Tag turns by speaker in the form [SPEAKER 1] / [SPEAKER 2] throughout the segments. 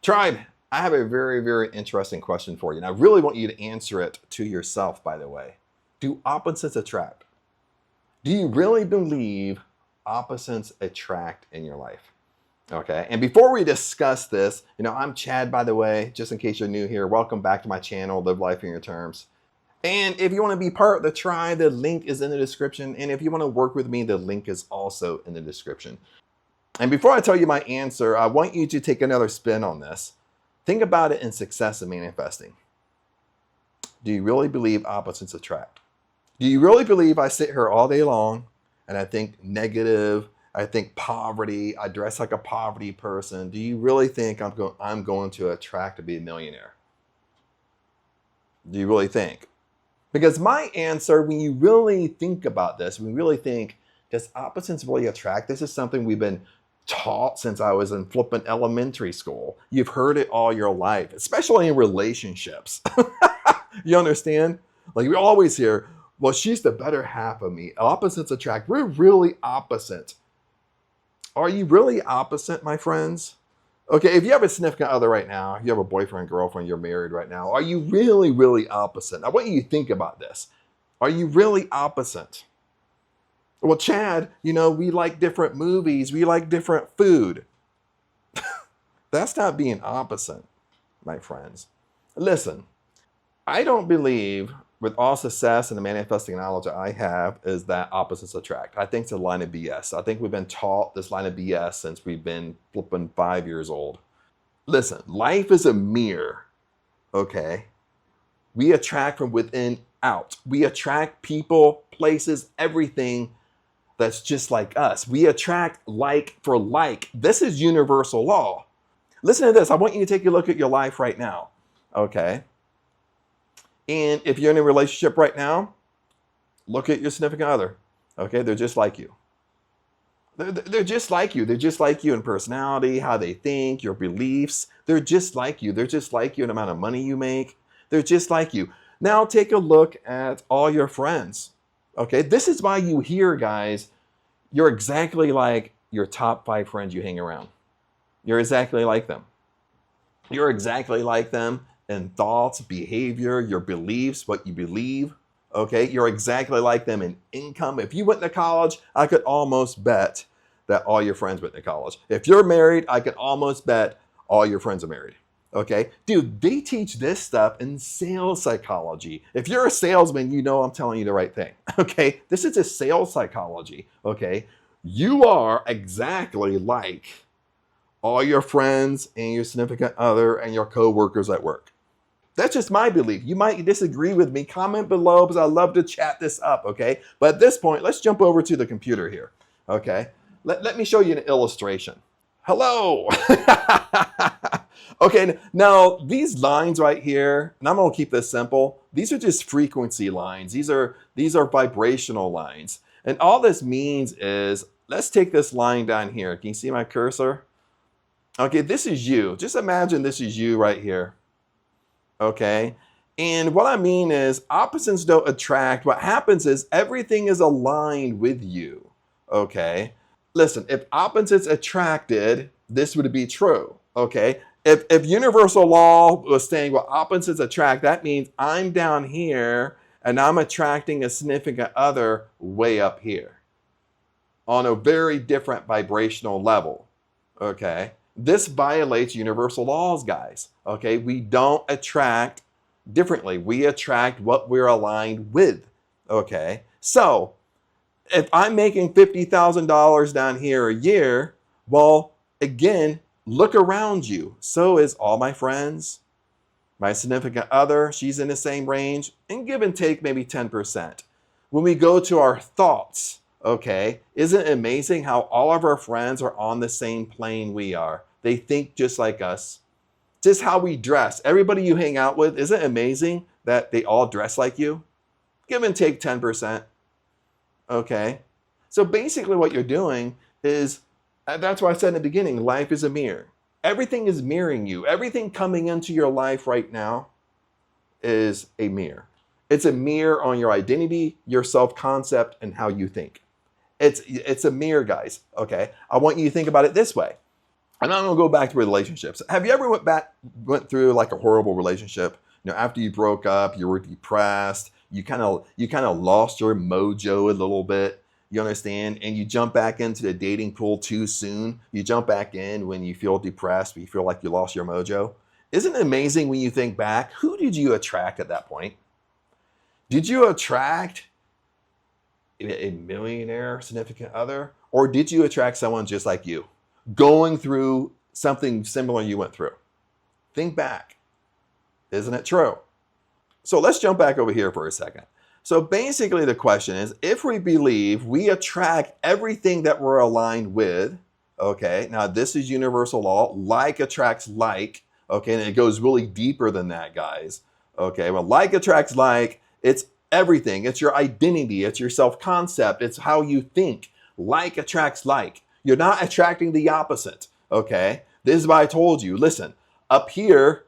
[SPEAKER 1] Tribe, I have a very, very interesting question for you. And I really want you to answer it to yourself, by the way. Do opposites attract? Do you really believe opposites attract in your life? Okay, and before we discuss this, I'm Chad, by the way, just in case you're new here. Welcome back to my channel, Live Life on Your Terms. And if you want to be part of the tribe, the link is in the description. And if you want to work with me, the link is also in the description. And before I tell you my answer, I want you to take another spin on this. Think about it in success and manifesting. Do you really believe opposites attract? Do you really believe I sit here all day long and I think negative, I think poverty, I dress like a poverty person? Do you really think I'm going to attract to be a millionaire? Do you really think? Because my answer, when you really think about this, when you really think, does opposites really attract? This is something we've been taught since I was in flippant elementary school. You've heard it all your life, especially in relationships. You understand? Like we always hear, well, she's the better half of me. Opposites attract. We're really opposite. Are you really opposite, my friends? Okay, if you have a significant other right now, if you have a boyfriend, girlfriend, you're married right now, are you really, really opposite? I want you to think about this. Are you really opposite? Well, Chad, we like different movies. We like different food. That's not being opposite, my friends. Listen, I don't believe with all success and the manifesting knowledge I have is that opposites attract. I think it's a line of BS. I think we've been taught this line of BS since we've been flipping 5 years old. Listen, life is a mirror, okay? We attract from within out. We attract people, places, everything that's just like us. We attract like for like. This is universal law. Listen to this. I want you to take a look at your life right now, okay? And if you're in a relationship right now, look at your significant other, okay? They're just like you. They're just like you. They're just like you in personality, how they think, your beliefs. They're just like you. They're just like you in the amount of money you make. They're just like you. Now take a look at all your friends, okay? This is why you hear, guys, you're exactly like your top 5 friends you hang around. You're exactly like them. You're exactly like them in thoughts, behavior, your beliefs, what you believe, okay? You're exactly like them in income. If you went to college, I could almost bet that all your friends went to college. If you're married, I could almost bet all your friends are married, okay? Dude, they teach this stuff in sales psychology. If you're a salesman, I'm telling you the right thing, okay? This is just sales psychology, okay? You are exactly like all your friends and your significant other and your coworkers at work. That's just my belief. You might disagree with me. Comment below because I love to chat this up, okay? But at this point, let's jump over to the computer here, okay? Let me show you an illustration. Hello. Okay, now these lines right here, and I'm gonna keep this simple. These are just frequency lines. These are vibrational lines. And all this means is, let's take this line down here. Can you see my cursor? Okay, this is you. Just imagine this is you right here. Okay, and what I mean is opposites don't attract. What happens is everything is aligned with you. Okay, listen, if opposites attracted, this would be true. Okay, if universal law was saying, well, opposites attract, that means I'm down here and I'm attracting a significant other way up here on a very different vibrational level. Okay. This violates universal laws, guys. Okay, we don't attract differently. We attract what we're aligned with. Okay, so if I'm making $50,000 down here a year, well, again, look around you. So is all my friends, my significant other, she's in the same range, and give and take maybe 10%. When we go to our thoughts, okay, isn't it amazing how all of our friends are on the same plane we are? They think just like us. Just how we dress. Everybody you hang out with, isn't it amazing that they all dress like you? Give and take 10%. Okay? So basically what you're doing is, that's why I said in the beginning, life is a mirror. Everything is mirroring you. Everything coming into your life right now is a mirror. It's a mirror on your identity, your self-concept, and how you think. It's a mirror, guys, okay? I want you to think about it this way. And I'm gonna go back to relationships. Have you ever went through like a horrible relationship? After you broke up, you were depressed. You kind of lost your mojo a little bit. You understand? And you jump back into the dating pool too soon. You jump back in when you feel depressed, when you feel like you lost your mojo. Isn't it amazing when you think back? Who did you attract at that point? Did you attract a millionaire significant other? Or did you attract someone just like you, going through something similar you went through? Think back. Isn't it true? So let's jump back over here for a second. So basically the question is, if we believe we attract everything that we're aligned with, okay, now this is universal law, like attracts like, okay, and it goes really deeper than that, guys. Okay, well, like attracts like, it's everything. It's your identity, it's your self-concept, it's how you think. Like attracts like. You're not attracting the opposite, okay? This is why I told you, listen, up here,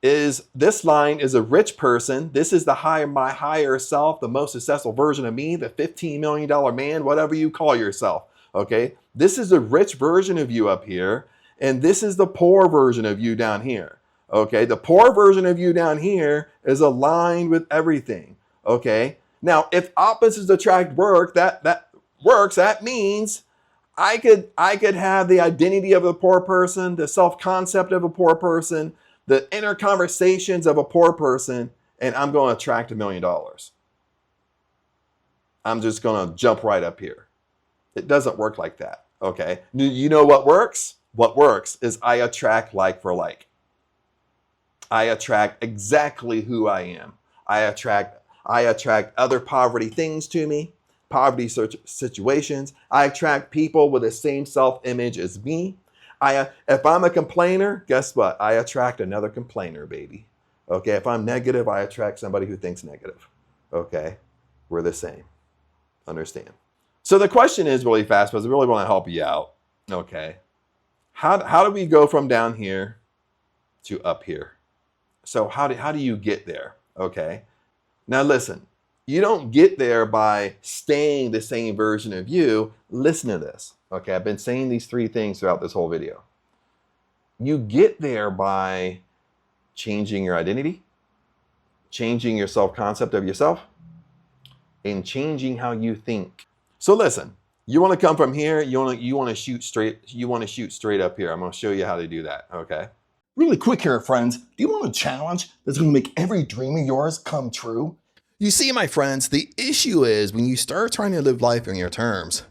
[SPEAKER 1] this line is a rich person. This is my higher self, the most successful version of me, the $15 million man, whatever you call yourself. Okay. This is a rich version of you up here. And this is the poor version of you down here. Okay. The poor version of you down here is aligned with everything. Okay. Now, if opposites attract that works, that means I could have the identity of a poor person, the self-concept of a poor person, the inner conversations of a poor person, and I'm going to attract $1 million. I'm just going to jump right up here. It doesn't work like that, okay? You know what works? What works is I attract like for like. I attract exactly who I am. I attract other poverty things to me, poverty situations. I attract people with the same self-image as me. If I'm a complainer, guess what? I attract another complainer, baby. Okay, if I'm negative, I attract somebody who thinks negative. Okay, we're the same. Understand? So the question is really fast, because I really want to help you out. Okay, how do we go from down here to up here? So how do you get there? Okay, now listen. You don't get there by staying the same version of you. Listen to this. Okay, I've been saying these 3 things throughout this whole video. You get there by changing your identity, changing your self-concept of yourself, and changing how you think. So listen, you want to come from here, you want to shoot straight up here. I'm going to show you how to do that, okay?
[SPEAKER 2] Really quick here, friends. Do you want a challenge that's going to make every dream of yours come true?
[SPEAKER 1] You see, my friends, the issue is when you start trying to live life on your terms,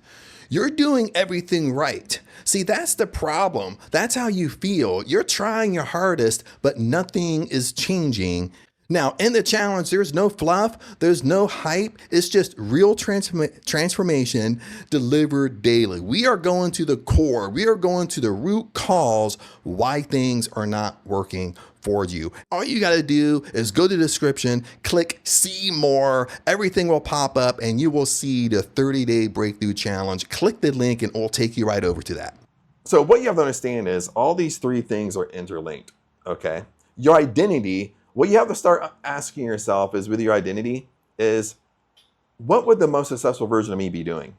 [SPEAKER 1] you're doing everything right. See, that's the problem. That's how you feel. You're trying your hardest, but nothing is changing. Now, in the challenge, there's no fluff, there's no hype. It's just real transformation delivered daily. We are going to the core. We are going to the root cause why things are not working for you. All you got to do is go to the description, click see more. Everything will pop up and you will see the 30-day breakthrough challenge. Click the link and it will take you right over to that. So what you have to understand is all these 3 things are interlinked, okay? Your identity, what you have to start asking yourself is with your identity is, what would the most successful version of me be doing?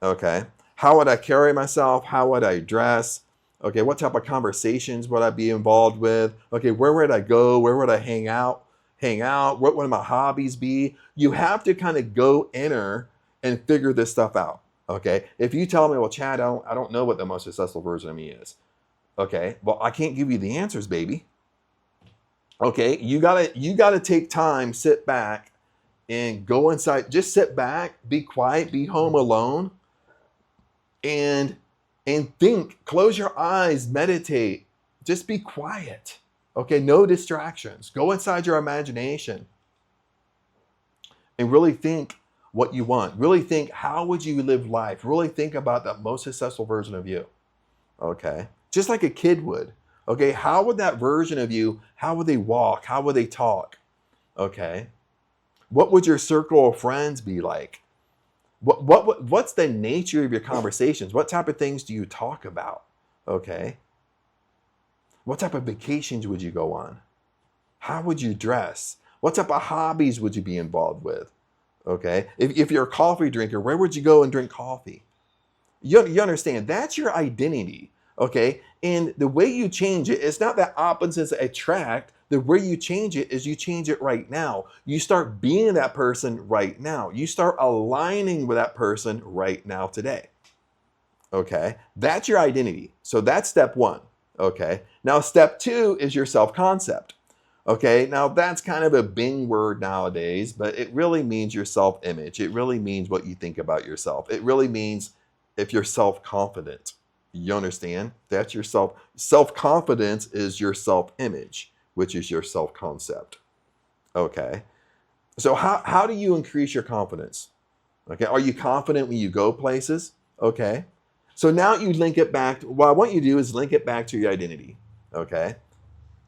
[SPEAKER 1] Okay. How would I carry myself? How would I dress? Okay. What type of conversations would I be involved with? Okay. Where would I go? Where would I hang out? What would my hobbies be? You have to kind of go inner and figure this stuff out. Okay. If you tell me, well, Chad, I don't know what the most successful version of me is. Okay. Well, I can't give you the answers, baby. Okay, you gotta take time, sit back, and go inside. Just sit back, be quiet, be home alone, and think. Close your eyes, meditate. Just be quiet. Okay, no distractions. Go inside your imagination and really think what you want. Really think, how would you live life? Really think about the most successful version of you. Okay, just like a kid would. Okay, how would that version of you, how would they walk? How would they talk? Okay, what would your circle of friends be like? What's the nature of your conversations? What type of things do you talk about? Okay, what type of vacations would you go on? How would you dress? What type of hobbies would you be involved with? Okay, if you're a coffee drinker, where would you go and drink coffee? You understand, that's your identity. Okay. And the way you change it, it's not that opposites attract. The way you change it is you change it right now. You start being that person right now. You start aligning with that person right now today. Okay. That's your identity. So that's step one. Okay. Now, step two is your self concept. Okay. Now, that's kind of a bing word nowadays, but it really means your self image. It really means what you think about yourself. It really means if you're self confident. You understand? That's your self confidence is your self image, which is your self concept. Okay. So how do you increase your confidence? Okay. Are you confident when you go places? Okay. So now you link it back. What I want you to do is link it back to your identity. Okay.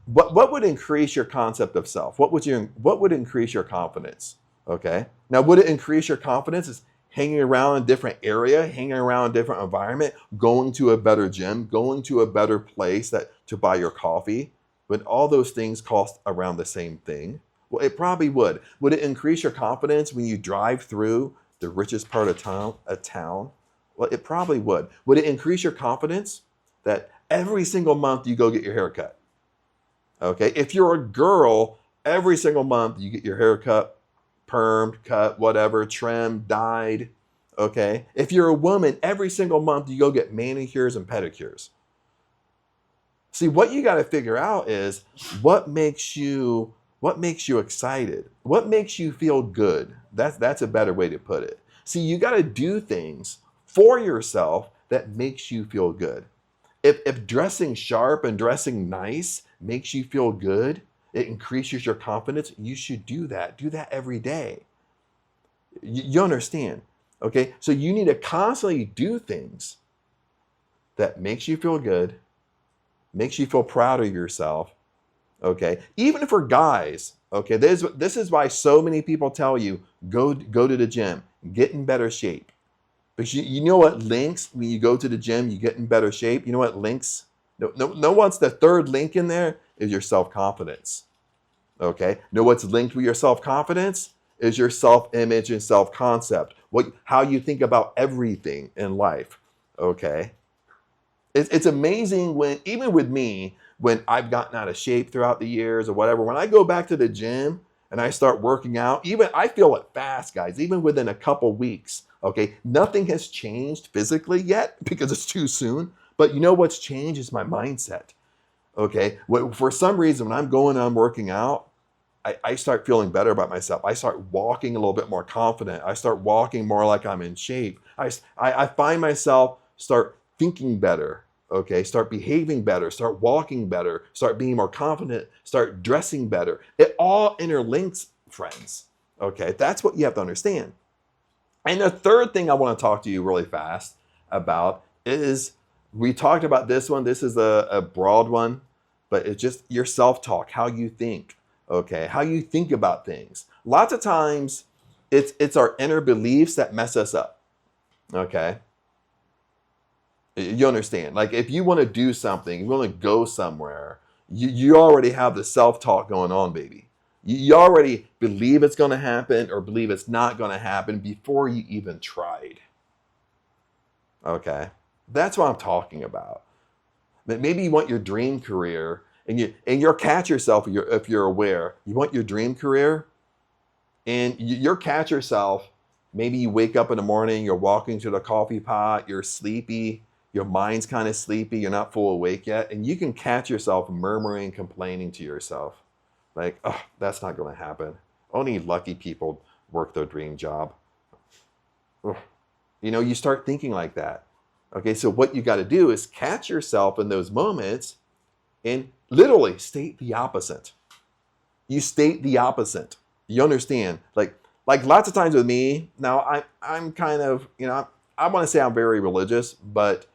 [SPEAKER 1] What would increase your concept of self? What would increase your confidence? Okay. Now, would it increase your confidence? Is hanging around in a different area, hanging around a different environment, going to a better gym, going to a better place to buy your coffee. Would all those things cost around the same thing? Well, it probably would. Would it increase your confidence when you drive through the richest part of town? Well, it probably would. Would it increase your confidence that every single month you go get your hair cut? Okay, if you're a girl, every single month you get your hair cut, permed, cut, whatever, trimmed, dyed. Okay, if you're a woman, every single month you go get manicures and pedicures. See, what you got to figure out is what makes you excited, what makes you feel good. That's a better way to put it. See, you got to do things for yourself that makes you feel good. If dressing sharp and dressing nice makes you feel good, it increases your confidence, you should do that. Do that every day. You understand? Okay, so you need to constantly do things that makes you feel good, makes you feel proud of yourself. Okay, even for guys. Okay, this is why so many people tell you go to the gym, get in better shape. Because you know what links when you go to the gym, you get in better shape. You know what links? No one's the third link in there is your self-confidence. Okay. Know what's linked with your self-confidence is your self-image and self-concept. How you think about everything in life. Okay. It's amazing even with me, when I've gotten out of shape throughout the years or whatever, when I go back to the gym and I start working out, even I feel it fast, guys, even within a couple weeks. Okay, nothing has changed physically yet because it's too soon. But you know what's changed is my mindset. Okay, for some reason, when I'm working out, I start feeling better about myself. I start walking a little bit more confident. I start walking more like I'm in shape. I find myself start thinking better. Okay, start behaving better, start walking better, start being more confident, start dressing better. It all interlinks, friends. Okay, that's what you have to understand. And the third thing I want to talk to you really fast about is we talked about this one. This is a broad one, but it's just your self-talk, how you think, okay? How you think about things. Lots of times it's our inner beliefs that mess us up, okay? You understand? Like if you want to do something, you want to go somewhere, you already have the self-talk going on, baby. You already believe it's going to happen or believe it's not going to happen before you even tried. Okay? That's what I'm talking about. Maybe you want your dream career and you'll catch yourself if you're aware. You want your dream career and you'll catch yourself. Maybe you wake up in the morning, you're walking to the coffee pot, you're sleepy, your mind's kind of sleepy, you're not full awake yet, and you can catch yourself murmuring, complaining to yourself. Like, oh, that's not going to happen. Only lucky people work their dream job. Ugh. You know, you start thinking like that. Okay, so what you got to do is catch yourself in those moments and literally state the opposite. You state the opposite. You understand? Like lots of times with me, now I'm kind of, I want to say I'm very religious, but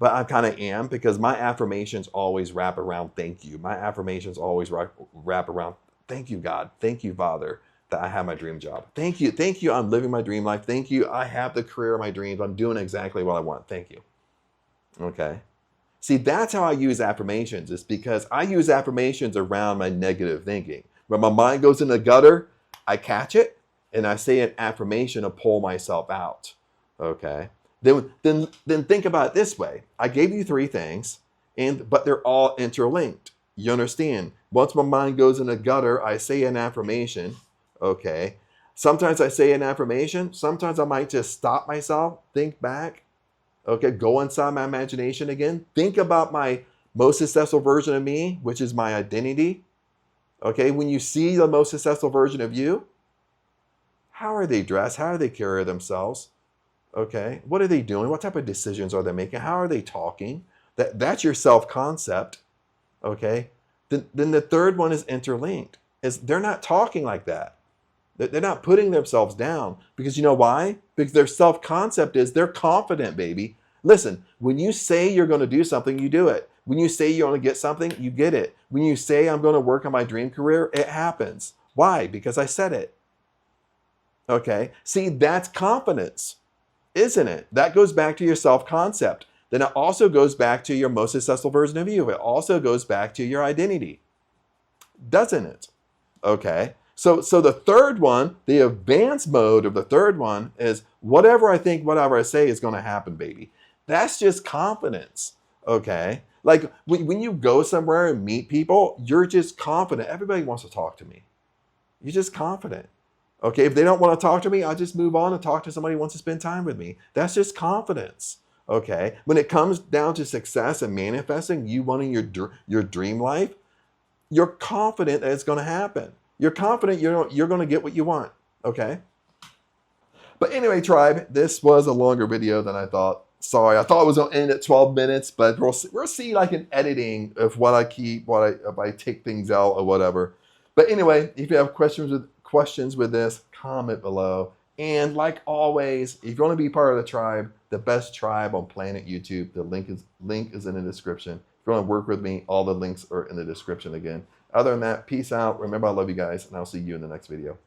[SPEAKER 1] I kind of am because my affirmations always wrap around thank you. My affirmations always wrap around thank you, God. Thank you, Father, that I have my dream job. Thank you. Thank you. I'm living my dream life. Thank you. I have the career of my dreams. I'm doing exactly what I want. Thank you. Okay. See, that's how I use affirmations. It's because I use affirmations around my negative thinking. When my mind goes in the gutter, I catch it and I say an affirmation to pull myself out. Okay. Then think about it this way. I gave you 3 things, but they're all interlinked. You understand? Once my mind goes in the gutter, I say an affirmation. Okay. Sometimes I say an affirmation. Sometimes I might just stop myself, think back. Okay. Go inside my imagination again. Think about my most successful version of me, which is my identity. Okay. When you see the most successful version of you, how are they dressed? How do they carry themselves? Okay. What are they doing? What type of decisions are they making? How are they talking? That's your self-concept. Okay. Then the third one is interlinked. Is they're not talking like that. They're not putting themselves down, because you know why? Because their self-concept is they're confident, baby. Listen, when you say you're going to do something, you do it. When you say you're going to get something, you get it. When you say I'm going to work on my dream career, it happens. Why? Because I said it. Okay. See, that's confidence, isn't it? That goes back to your self-concept. Then it also goes back to your most successful version of you. It also goes back to your identity, doesn't it? Okay. So the third one, the advanced mode of the third one is whatever I think, whatever I say is going to happen, baby. That's just confidence. Okay. Like when you go somewhere and meet people, you're just confident. Everybody wants to talk to me. You're just confident. Okay. If they don't want to talk to me, I'll just move on and talk to somebody who wants to spend time with me. That's just confidence. Okay. When it comes down to success and manifesting, you wanting your dream life, you're confident that it's going to happen. You're confident you're going to get what you want. Okay. But anyway, tribe, this was a longer video than I thought. Sorry, I thought it was going to end at 12 minutes, but we'll see like an editing of what I keep, if I take things out or whatever. But anyway, if you have questions with this, comment below. And like always, if you want to be part of the tribe, the best tribe on planet YouTube, the link is in the description. If you want to work with me, all the links are in the description again. Other than that, peace out. Remember, I love you guys, and I'll see you in the next video.